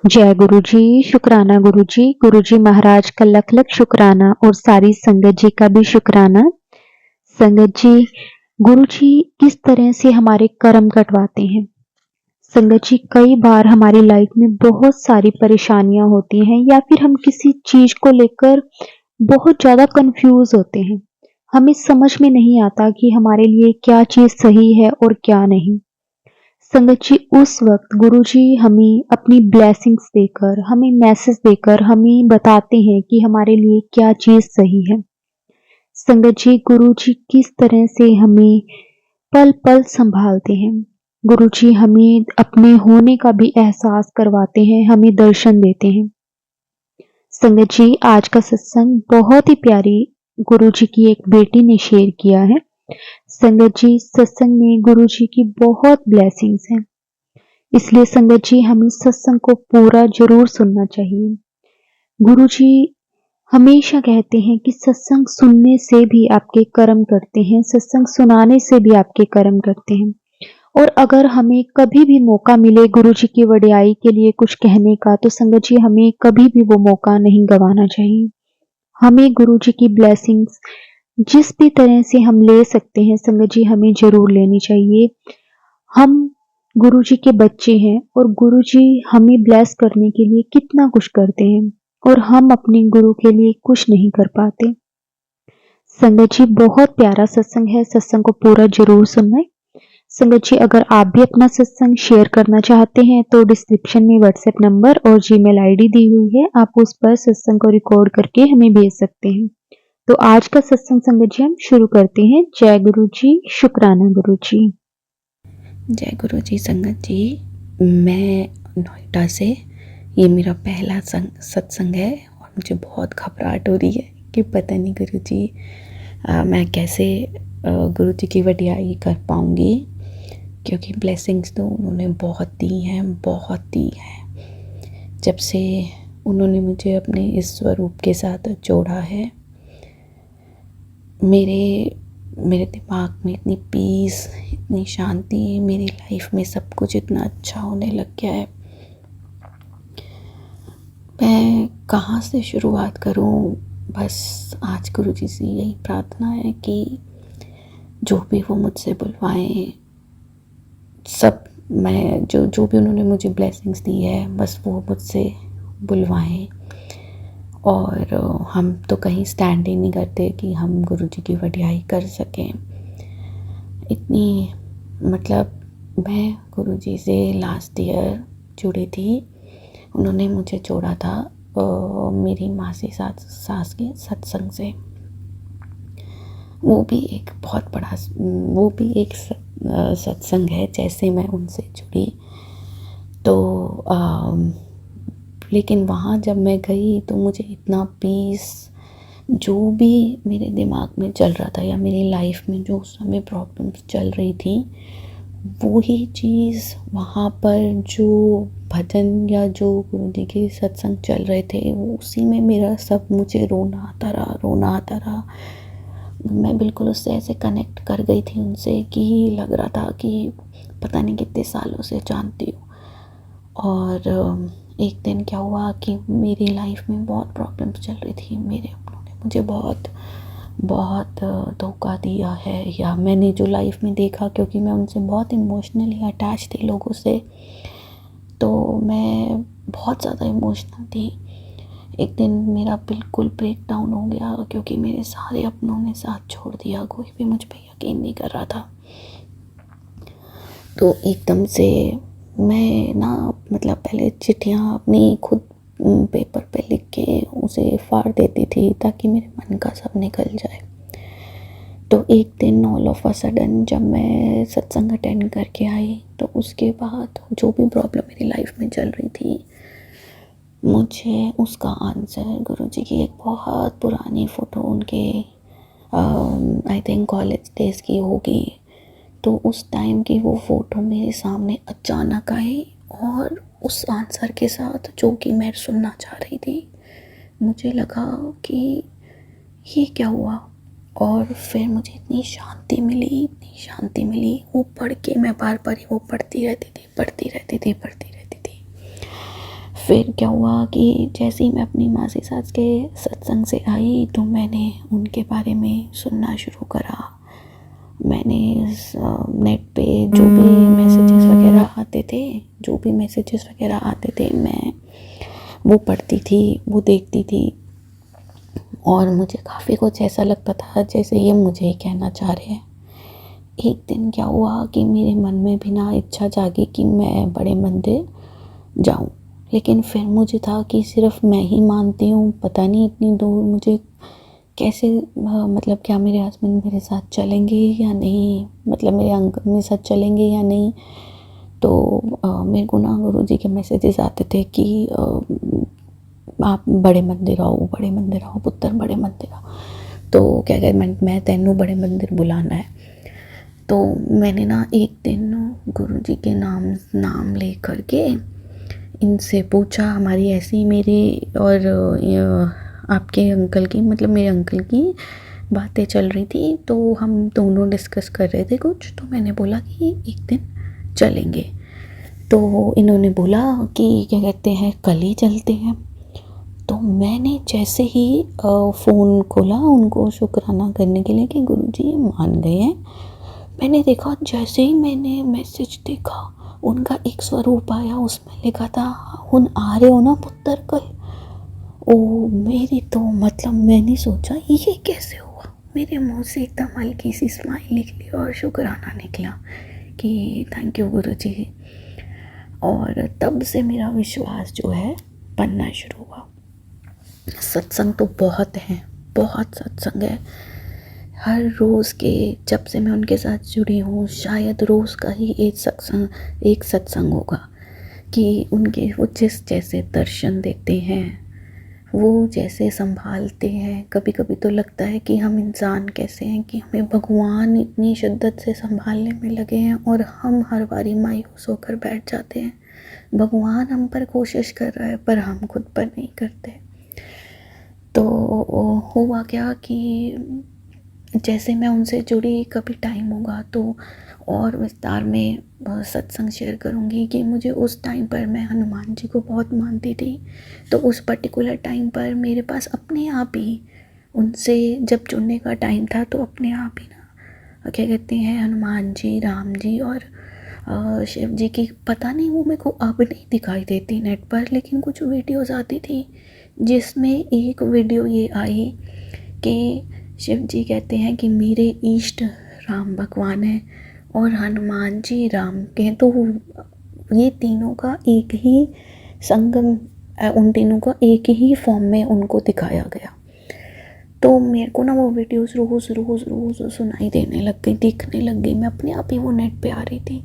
जय गुरु जी, शुक्राना गुरु जी महाराज का लख लख शुक्राना और सारी संगत जी का भी शुक्राना। संगत जी, गुरु जी किस तरह से हमारे कर्म कटवाते हैं। संगत जी, कई बार हमारी लाइफ में बहुत सारी परेशानियां होती हैं या फिर हम किसी चीज को लेकर बहुत ज्यादा कंफ्यूज होते हैं। हमें समझ में नहीं आता कि हमारे लिए क्या चीज सही है और क्या नहीं। संगत जी, उस वक्त गुरुजी हमें अपनी ब्लेसिंग्स देकर, हमें मैसेज देकर हमें बताते हैं कि हमारे लिए क्या चीज सही है। संगत जी, गुरुजी किस तरह से हमें पल पल संभालते हैं। गुरुजी हमें अपने होने का भी एहसास करवाते हैं, हमें दर्शन देते हैं। संगत जी, आज का सत्संग बहुत ही प्यारी गुरुजी की एक बेटी ने शेयर किया है। संगत जी, सत्संग में गुरुजी की बहुत ब्लेसिंग्स हैं, इसलिए संगत जी हमें सत्संग को पूरा जरूर सुनना चाहिए। गुरुजी हमेशा कहते हैं कि सत्संग सुनने से भी आपके कर्म करते हैं, सत्संग सुनाने से भी आपके कर्म करते हैं। और अगर हमें कभी भी मौका मिले गुरुजी की वडियाई के लिए कुछ कहने का, तो संगत जी हमें कभी भी वो मौका नहीं गंवाना चाहिए। हमें गुरुजी की ब्लेसिंग्स जिस भी तरह से हम ले सकते हैं, संगत जी हमें जरूर लेनी चाहिए। हम गुरुजी के बच्चे हैं और गुरुजी हमें ब्लेस करने के लिए कितना कुछ करते हैं और हम अपने गुरु के लिए कुछ नहीं कर पाते। संगत जी, बहुत प्यारा सत्संग है, सत्संग को पूरा जरूर सुनना है। संगत जी, अगर आप भी अपना सत्संग शेयर करना चाहते हैं तो डिस्क्रिप्शन में व्हाट्सएप नंबर और जीमेल आईडी दी हुई है, आप उस पर सत्संग को रिकॉर्ड करके हमें भेज सकते हैं। तो आज का सत्संग संगत जी हम शुरू करते हैं। जय गुरु जी, शुक्राना गुरु जी। जय गुरु जी। संगत जी, मैं नोएडा से, ये मेरा पहला सत्संग है और मुझे बहुत घबराहट हो रही है कि पता नहीं गुरु जी मैं कैसे गुरु जी की वडियाई कर पाऊँगी, क्योंकि ब्लेसिंग्स तो उन्होंने बहुत दी हैं, बहुत दी हैं। जब से उन्होंने मुझे अपने इस स्वरूप के साथ जोड़ा है, मेरे दिमाग में इतनी पीस, इतनी शांति, मेरी लाइफ में सब कुछ इतना अच्छा होने लग गया है। मैं कहाँ से शुरुआत करूँ। बस आज गुरुजी से यही प्रार्थना है कि जो भी वो मुझसे बुलवाएं, सब मैं जो भी उन्होंने मुझे ब्लेसिंग्स दी है, बस वो मुझसे बुलवाएं। और हम तो कहीं स्टैंड ही नहीं करते कि हम गुरुजी की वडियाई कर सकें। इतनी मतलब मैं गुरुजी से लास्ट ईयर जुड़ी थी। उन्होंने मुझे जोड़ा था मेरी मासी सास के सत्संग से। वो भी एक बहुत बड़ा, वो भी एक सत्संग है जैसे मैं उनसे जुड़ी। तो लेकिन वहाँ जब मैं गई तो मुझे इतना पीस, जो भी मेरे दिमाग में चल रहा था या मेरी लाइफ में जो उस समय प्रॉब्लम्स चल रही थी, वो ही चीज़ वहाँ पर जो भजन या जो गुरु जी के सत्संग चल रहे थे, वो उसी में मेरा सब, मुझे रोना आता रहा। मैं बिल्कुल उससे ऐसे कनेक्ट कर गई थी उनसे कि लग रहा था कि पता नहीं कितने सालों से जानती हूँ। और एक दिन क्या हुआ कि मेरी लाइफ में बहुत प्रॉब्लम्स चल रही थी। मेरे अपनों ने मुझे बहुत बहुत धोखा दिया है, या मैंने जो लाइफ में देखा, क्योंकि मैं उनसे बहुत इमोशनली अटैच थी लोगों से, तो मैं बहुत ज़्यादा इमोशनल थी। एक दिन मेरा बिल्कुल ब्रेक डाउन हो गया, क्योंकि मेरे सारे अपनों ने साथ छोड़ दिया, कोई भी मुझ पर यकीन नहीं कर रहा था। तो एकदम से मैं ना, मतलब पहले चिट्ठियाँ अपनी खुद पेपर पे लिख के उसे फाड़ देती थी ताकि मेरे मन का सब निकल जाए। तो एक दिन ऑल ऑफ अ सडन जब मैं सत्संग अटेंड करके आई, तो उसके बाद जो भी प्रॉब्लम मेरी लाइफ में चल रही थी, मुझे उसका आंसर गुरुजी की एक बहुत पुरानी फ़ोटो, उनके आई थिंक कॉलेज डेज़ की होगी, तो उस टाइम की वो फ़ोटो मेरे सामने अचानक आई, और उस आंसर के साथ जो कि मैं सुनना चाह रही थी। मुझे लगा कि ये क्या हुआ, और फिर मुझे इतनी शांति मिली। वो पढ़ के मैं बार बार वो पढ़ती रहती थी। फिर क्या हुआ कि जैसे ही मैं अपनी मासी सास के सत्संग से आई तो मैंने उनके बारे में सुनना शुरू करा। मैंने नेट पे जो भी मैसेजेस वगैरह आते थे मैं वो पढ़ती थी, वो देखती थी, और मुझे काफ़ी कुछ ऐसा लगता था जैसे ये मुझे ही कहना चाह रहे हैं। एक दिन क्या हुआ कि मेरे मन में भी ना इच्छा जागी कि मैं बड़े मंदिर जाऊं, लेकिन फिर मुझे था कि सिर्फ मैं ही मानती हूँ, पता नहीं इतनी दूर मुझे कैसे, मतलब क्या मेरे हस्बैंड मेरे साथ चलेंगे या नहीं, मतलब मेरे अंकल मेरे साथ चलेंगे या नहीं। तो मेरे को ना गुरुजी के मैसेजेस आते थे कि आप बड़े मंदिर आओ पुत्र, बड़े मंदिर आओ। तो क्या कहते मैं तेनू बड़े मंदिर बुलाना है। तो मैंने ना एक दिन गुरुजी के नाम ले करके इनसे पूछा, हमारी ऐसी मेरी और आपके अंकल की, मतलब मेरे अंकल की बातें चल रही थी, तो हम दोनों डिस्कस कर रहे थे कुछ। तो मैंने बोला कि एक दिन चलेंगे। तो इन्होंने बोला कि क्या कहते हैं कल ही चलते हैं। तो मैंने जैसे ही फ़ोन खोला उनको शुक्राना करने के लिए कि गुरुजी मान गए हैं, मैंने देखा जैसे ही मैंने मैसेज देखा उनका एक स्वरूप आया, उसमें लिखा था हुन आ रहे हो ना पुत्र कल। ओ मेरी तो मतलब मैंने सोचा ये कैसे हुआ, मेरे मुंह से एकदम हल्की सी स्माइल निकली और शुक्राना निकला कि थैंक यू गुरुजी। और तब से मेरा विश्वास जो है बनना शुरू हुआ। सत्संग तो बहुत हैं, बहुत सत्संग है हर रोज़ के, जब से मैं उनके साथ जुड़ी हूँ शायद रोज़ का ही एक सत्संग होगा कि उनके वो जिस जैसे दर्शन देते हैं, वो जैसे संभालते हैं। कभी कभी तो लगता है कि हम इंसान कैसे हैं कि हमें भगवान इतनी शिद्दत से संभालने में लगे हैं और हम हर बारी मायूस होकर बैठ जाते हैं। भगवान हम पर कोशिश कर रहा है पर हम खुद पर नहीं करते। तो हुआ क्या कि जैसे मैं उनसे जुड़ी, कभी टाइम होगा तो और विस्तार में सत्संग शेयर करूँगी कि मुझे उस टाइम पर मैं हनुमान जी को बहुत मानती थी। तो उस पर्टिकुलर टाइम पर मेरे पास अपने आप ही उनसे जब जुड़ने का टाइम था तो अपने आप ही ना क्या कहते हैं हनुमान जी, राम जी और शिव जी की, पता नहीं वो मेरे को अब नहीं दिखाई देती नेट पर, लेकिन कुछ वीडियोज़ आती थी जिसमें एक वीडियो ये आई कि शिव जी कहते हैं कि मेरे इष्ट राम भगवान हैं और हनुमान जी राम के, तो ये तीनों का एक ही संगम, उन तीनों का एक ही फॉर्म में उनको दिखाया गया। तो मेरे को ना वो वीडियोस रोज़ सुनाई देने लग गई, दिखने लग गई, मैं अपने आप ही वो नेट पे आ रही थी।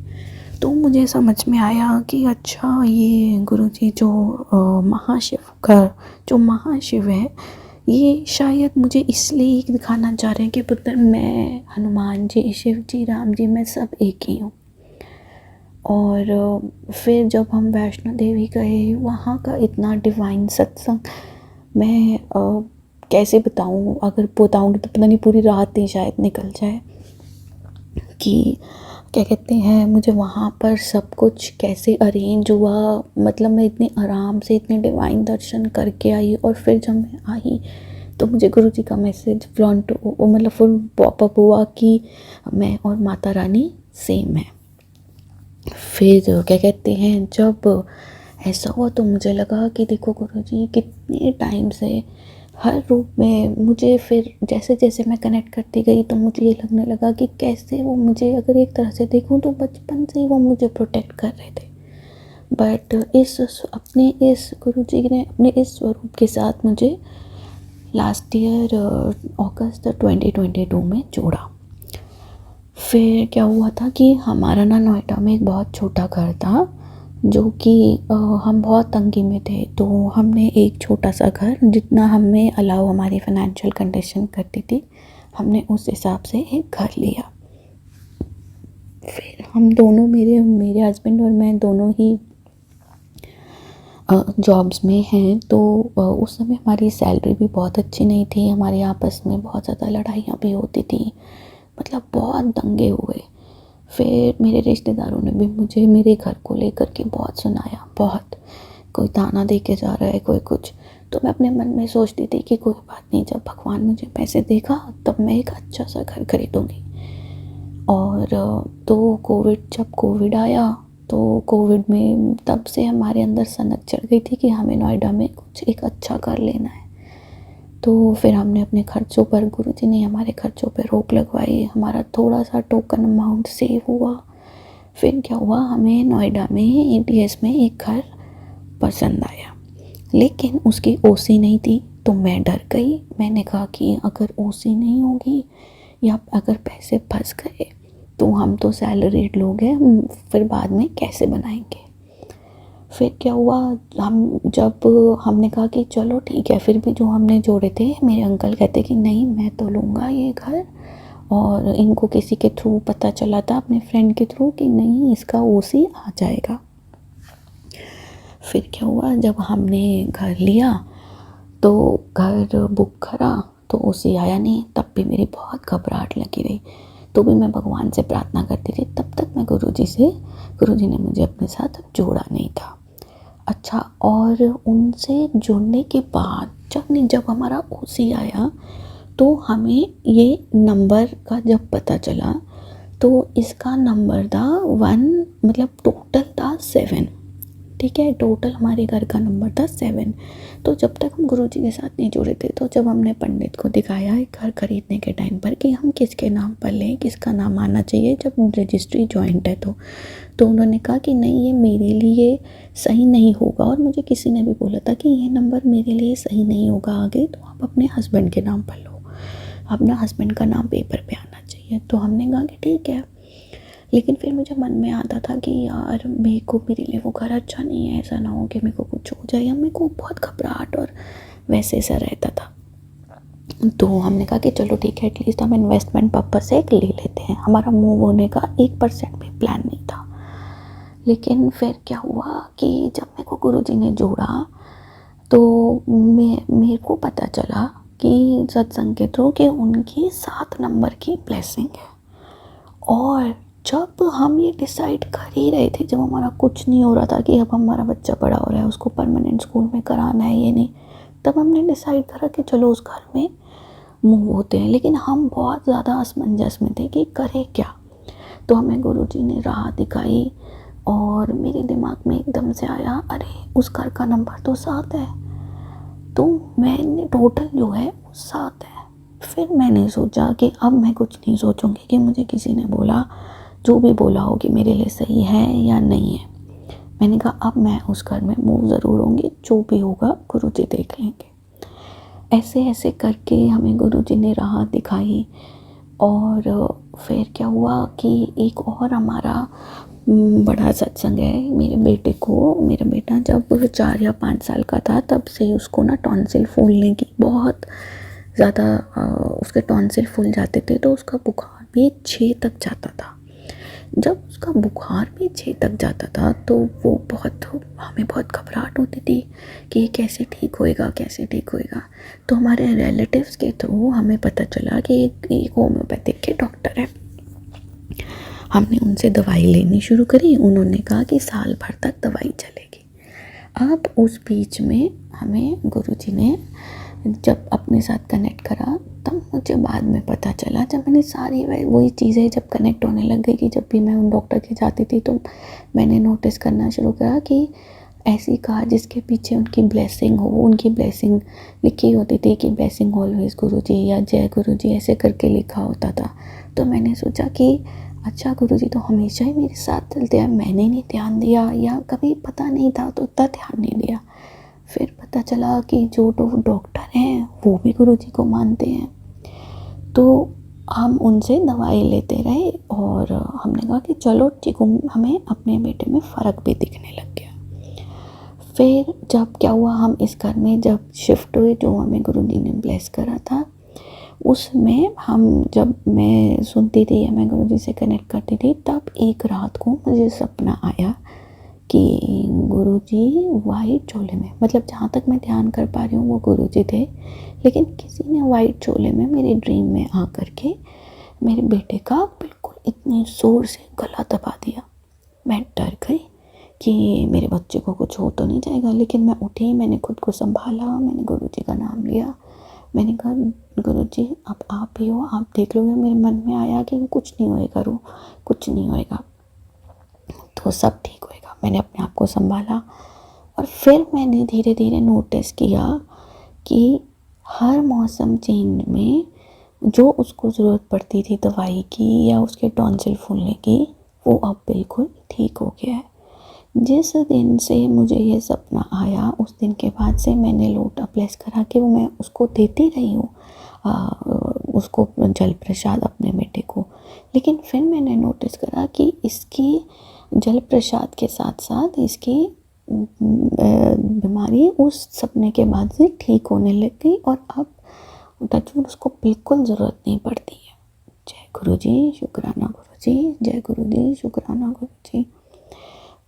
तो मुझे समझ में आया कि अच्छा ये गुरुजी जो महाशिव है, ये शायद मुझे इसलिए दिखाना चाह रहे हैं कि पुत्र मैं हनुमान जी, शिव जी, राम जी, मैं सब एक ही हूँ। और फिर जब हम वैष्णो देवी गए, वहाँ का इतना डिवाइन सत्संग, मैं कैसे बताऊँ, अगर बताऊँगी तो पता नहीं पूरी रात ही शायद निकल जाए कि क्या कहते हैं मुझे वहाँ पर सब कुछ कैसे अरेंज हुआ। मतलब मैं इतने आराम से इतने डिवाइन दर्शन करके आई और फिर जब मैं आई तो मुझे गुरुजी का मैसेज फ्रंट मतलब फुल पॉपअप हुआ कि मैं और माता रानी सेम है। फिर क्या कहते हैं जब ऐसा हुआ तो मुझे लगा कि देखो गुरुजी कितने टाइम से हर रूप में मुझे, फिर जैसे जैसे मैं कनेक्ट करती गई तो मुझे ये लगने लगा कि कैसे वो मुझे, अगर एक तरह से देखूं तो बचपन से ही वो मुझे प्रोटेक्ट कर रहे थे। बट इस गुरुजी ने अपने इस स्वरूप के साथ मुझे लास्ट ईयर अगस्त 2022 में जोड़ा। फिर क्या हुआ था कि हमारा ना नोएडा में एक बहुत छोटा घर था जो कि हम बहुत तंगी में थे, तो हमने एक छोटा सा घर जितना हमें अलाउ हमारी फाइनेंशियल कंडीशन करती थी, हमने उस हिसाब से एक घर लिया। फिर हम दोनों, मेरे हस्बैंड और मैं दोनों ही जॉब्स में हैं। तो उस समय हमारी सैलरी भी बहुत अच्छी नहीं थी, हमारे आपस में बहुत ज़्यादा लड़ाइयाँ भी होती थी, मतलब बहुत दंगे हुए। फिर मेरे रिश्तेदारों ने भी मुझे मेरे घर को लेकर के बहुत सुनाया, बहुत कोई ताना दे के जा रहा है, कोई कुछ। तो मैं अपने मन में सोचती थी कि कोई बात नहीं, जब भगवान मुझे पैसे देगा तब मैं एक अच्छा सा घर खरीदूँगी। और तो जब कोविड आया तो कोविड में तब से हमारे अंदर सनक चढ़ गई थी कि हमें नोएडा में कुछ एक अच्छा घर लेना है। तो फिर हमने अपने खर्चों पर, गुरुजी ने हमारे खर्चों पर रोक लगवाई, हमारा थोड़ा सा टोकन अमाउंट सेव हुआ। फिर क्या हुआ, हमें नोएडा में एटीएस में एक घर पसंद आया, लेकिन उसकी ओसी नहीं थी। तो मैं डर गई, मैंने कहा कि अगर ओसी नहीं होगी या अगर पैसे फंस गए तो हम तो सैलरीड लोग हैं, फिर बाद में कैसे बनाएंगे। फिर क्या हुआ, हमने कहा कि चलो ठीक है, फिर भी जो हमने जोड़े थे, मेरे अंकल कहते कि नहीं मैं तो लूँगा ये घर। और इनको किसी के थ्रू पता चला था, अपने फ्रेंड के थ्रू, कि नहीं इसका ओसी आ जाएगा। फिर क्या हुआ, जब हमने घर लिया तो घर बुक करा तो ओसी आया नहीं। तब भी मेरी बहुत घबराहट लगी रही, तो भी मैं भगवान से प्रार्थना करती थी। तब तक मैं गुरुजी ने मुझे अपने साथ जोड़ा नहीं था। अच्छा, और उनसे जुड़ने के बाद जब हमारा ओसी आया तो हमें ये नंबर का जब पता चला तो इसका नंबर था 1, मतलब टोटल था 7। ठीक है, टोटल हमारे घर का नंबर था 7। तो जब तक हम गुरुजी के साथ नहीं जुड़े थे, तो जब हमने पंडित को दिखाया एक घर खरीदने के टाइम पर कि हम किसके नाम पर लें, किसका नाम आना चाहिए जब रजिस्ट्री जॉइंट है, तो उन्होंने कहा कि नहीं ये मेरे लिए सही नहीं होगा। और मुझे किसी ने भी बोला था कि ये नंबर मेरे लिए सही नहीं होगा आगे, तो आप अपने हस्बैंड के नाम पर लो, अपना हस्बैंड का नाम पेपर पे आना चाहिए। तो हमने कहा कि ठीक है, लेकिन फिर मुझे मन में आता था कि यार मेरे लिए वो घर अच्छा नहीं है, ऐसा ना हो कि मेरे को कुछ हो जाए, या मेरे को बहुत घबराहट और वैसे सा रहता था। तो हमने कहा कि चलो ठीक है, एटलीस्ट हम इन्वेस्टमेंट पर्पस से एक ले लेते हैं। हमारा मूव होने का 1% भी प्लान नहीं था। लेकिन फिर क्या हुआ कि जब मेरे को गुरुजी ने जोड़ा तो मेरे को पता चला कि सत्संग के थ्रू कि उनकी 7 नंबर की ब्लेसिंग है। और जब हम ये डिसाइड कर ही रहे थे, जब हमारा कुछ नहीं हो रहा था कि अब हमारा बच्चा बड़ा हो रहा है, उसको परमानेंट स्कूल में कराना है ये नहीं, तब हमने डिसाइड करा कि चलो उस घर में मूव होते हैं। लेकिन हम बहुत ज़्यादा असमंजस में थे कि करें क्या। तो हमें गुरुजी ने राह दिखाई और मेरे दिमाग में एकदम से आया, अरे उस घर का नंबर तो 7 है, तो मैंने टोटल जो है वो 7 है। फिर मैंने सोचा कि अब मैं कुछ नहीं सोचूंगी कि मुझे किसी ने बोला, जो भी बोला हो कि मेरे लिए सही है या नहीं है। मैंने कहा अब मैं उस घर में मूव ज़रूर होंगी, जो भी होगा गुरुजी देख लेंगे। ऐसे ऐसे करके हमें गुरुजी ने राह दिखाई। और फिर क्या हुआ कि एक और हमारा बड़ा सत्संग है। मेरा बेटा जब 4 या 5 साल का था, तब से उसको ना टॉन्सिल फूलने की बहुत ज़्यादा, उसके टॉन्सिल फूल जाते थे, तो उसका बुखार भी 6 तक जाता था। जब उसका बुखार भी 6 तक जाता था तो हमें बहुत घबराहट होती थी कि कैसे ठीक होएगा। तो हमारे रिलेटिव्स के थ्रू हमें पता चला कि एक होम्योपैथिक के डॉक्टर है। हमने उनसे दवाई लेनी शुरू करी। उन्होंने कहा कि साल भर तक दवाई चलेगी। अब उस बीच में हमें गुरुजी ने जब अपने साथ कनेक्ट करा, तब मुझे बाद में पता चला, जब मैंने सारी वही चीज़ें जब कनेक्ट होने लग गई कि जब भी मैं उन डॉक्टर के जाती थी तो मैंने नोटिस करना शुरू करा कि ऐसी कार जिसके पीछे उनकी ब्लेसिंग हो, उनकी ब्लेसिंग लिखी होती थी कि ब्लेसिंग ऑलवेज गुरुजी या जय गुरुजी ऐसे करके लिखा होता था। तो मैंने सोचा कि अच्छा गुरुजी तो हमेशा ही मेरे साथ चलते हैं, मैंने नहीं ध्यान दिया या कभी पता नहीं था तो उतना ध्यान नहीं दिया। फिर पता चला कि जो डॉक्टर हैं वो भी गुरुजी को मानते हैं। तो हम उनसे दवाई लेते रहे और हमने कहा कि चलो ठीक, हमें अपने बेटे में फ़र्क भी दिखने लग गया। फिर जब क्या हुआ, हम इस घर में जब शिफ्ट हुए, जो हमें गुरुजी ने ब्लेस करा था, उसमें जब मैं सुनती थी या मैं गुरुजी से कनेक्ट करती थी, तब एक रात को मुझे सपना आया कि गुरुजी वाइट चोले में, मतलब जहाँ तक मैं ध्यान कर पा रही हूँ वो गुरुजी थे, लेकिन किसी ने वाइट चोले में मेरे ड्रीम में आकर के मेरे बेटे का बिल्कुल इतनी ज़ोर से गला दबा दिया। मैं डर गई कि मेरे बच्चे को कुछ हो तो नहीं जाएगा। लेकिन मैं उठी, मैंने खुद को संभाला, मैंने गुरुजी का नाम लिया। मैंने कहा गुरुजी अब आप ही हो, आप देख लोगे। मेरे मन में आया कि कुछ नहीं होएगा रू, कुछ नहीं होएगा, तो सब ठीक होएगा। मैंने अपने आप को संभाला और फिर मैंने धीरे धीरे नोटिस किया कि हर मौसम चेंज में जो उसको ज़रूरत पड़ती थी दवाई की या उसके टॉन्सिल फूलने की, वो अब बिल्कुल ठीक हो गया है। जिस दिन से मुझे ये सपना आया उस दिन के बाद से मैंने लोटा प्लेस करा के वो मैं उसको देती रही हूँ, उसको जल प्रसाद अपने बेटे को। लेकिन फिर मैंने नोटिस करा कि इसकी जल प्रसाद के साथ साथ इसकी बीमारी उस सपने के बाद से ठीक होने लग गई और अब टचवुड उसको बिल्कुल ज़रूरत नहीं पड़ती है। जय गुरुजी, शुक्राना गुरुजी, जय गुरुजी, शुक्राना गुरुजी।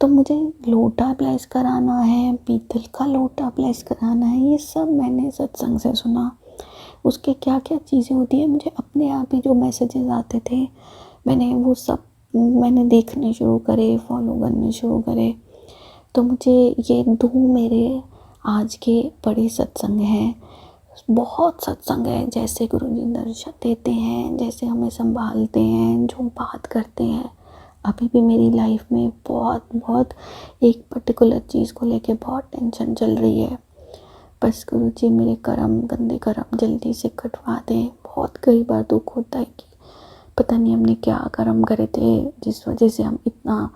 तो मुझे लोटा ब्लेस कराना है, पीतल का लोटा ब्लेस कराना है, ये सब मैंने सत्संग से सुना। उसके क्या क्या चीज़ें होती है मुझे अपने आप ही जो मैसेजेस आते थे मैंने वो सब देखने शुरू करे, फॉलो करने शुरू करे। तो मुझे ये 2 मेरे आज के बड़े सत्संग हैं। बहुत सत्संग है, जैसे गुरुजी दर्शन देते हैं, जैसे हमें संभालते हैं, जो बात करते हैं। अभी भी मेरी लाइफ में बहुत एक पर्टिकुलर चीज़ को लेके बहुत टेंशन चल रही है। बस गुरुजी मेरे कर्म, गंदे कर्म जल्दी से कटवा दें। बहुत कई बार दुख होता है कि पता नहीं हमने क्या कर्म करे थे जिस वजह से हम इतना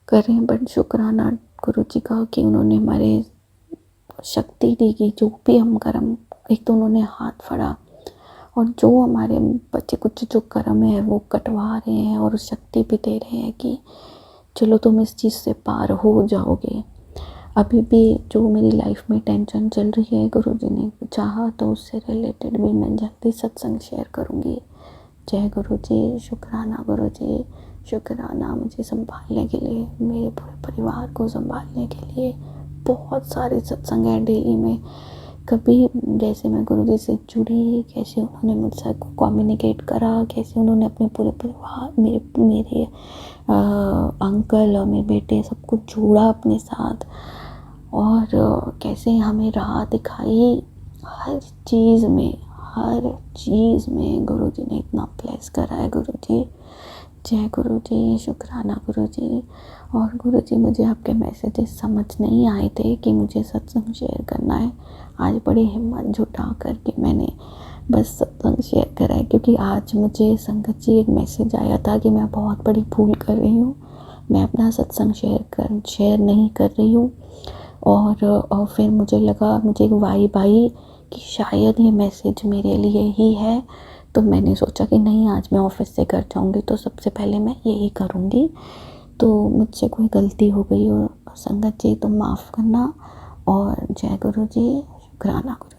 करें। बट शुक्राना गुरुजी का कि उन्होंने हमारे शक्ति दी कि जो भी हम कर्म, एक तो उन्होंने हाथ फड़ा और जो हमारे बच्चे कुछ जो कर्म है वो कटवा रहे हैं और शक्ति भी दे रहे हैं कि चलो तुम इस चीज़ से पार हो जाओगे। अभी भी जो मेरी लाइफ में टेंशन चल रही है, गुरुजी ने चाहा तो उससे रिलेटेड भी मैं जल्दी सत्संग शेयर करूँगी। जय गुरुजी, शुक्राना गुरुजी, शुक्राना मुझे संभालने के लिए, मेरे पूरे परिवार को संभालने के लिए। बहुत सारे सत्संग हैं डेली में। कभी जैसे मैं गुरुजी से जुड़ी, कैसे उन्होंने मुझसे कम्युनिकेट करा, कैसे उन्होंने अपने पूरे परिवार, मेरे अंकल और मेरे बेटे सबको जोड़ा अपने साथ और कैसे हमें राह दिखाई। हर चीज़ में गुरुजी ने इतना ब्लेस करा है। गुरुजी, जय गुरुजी, शुक्राना गुरुजी। और गुरुजी मुझे आपके मैसेजेस समझ नहीं आए थे कि मुझे सत्संग शेयर करना है। आज बड़ी हिम्मत जुटा करके मैंने बस सत्संग शेयर करा है, क्योंकि आज मुझे संगत जी एक मैसेज आया था कि मैं बहुत बड़ी भूल कर रही हूँ, मैं अपना सत्संग शेयर नहीं कर रही हूँ। और फिर मुझे लगा, मुझे एक वाइब आई कि शायद ये मैसेज मेरे लिए ही है। तो मैंने सोचा कि नहीं, आज मैं ऑफिस से घर जाऊँगी तो सबसे पहले मैं यही करूँगी। तो मुझसे कोई गलती हो गई हो संगत जी तो माफ़ करना। और जय गुरुजी, शुक्राना गुरु।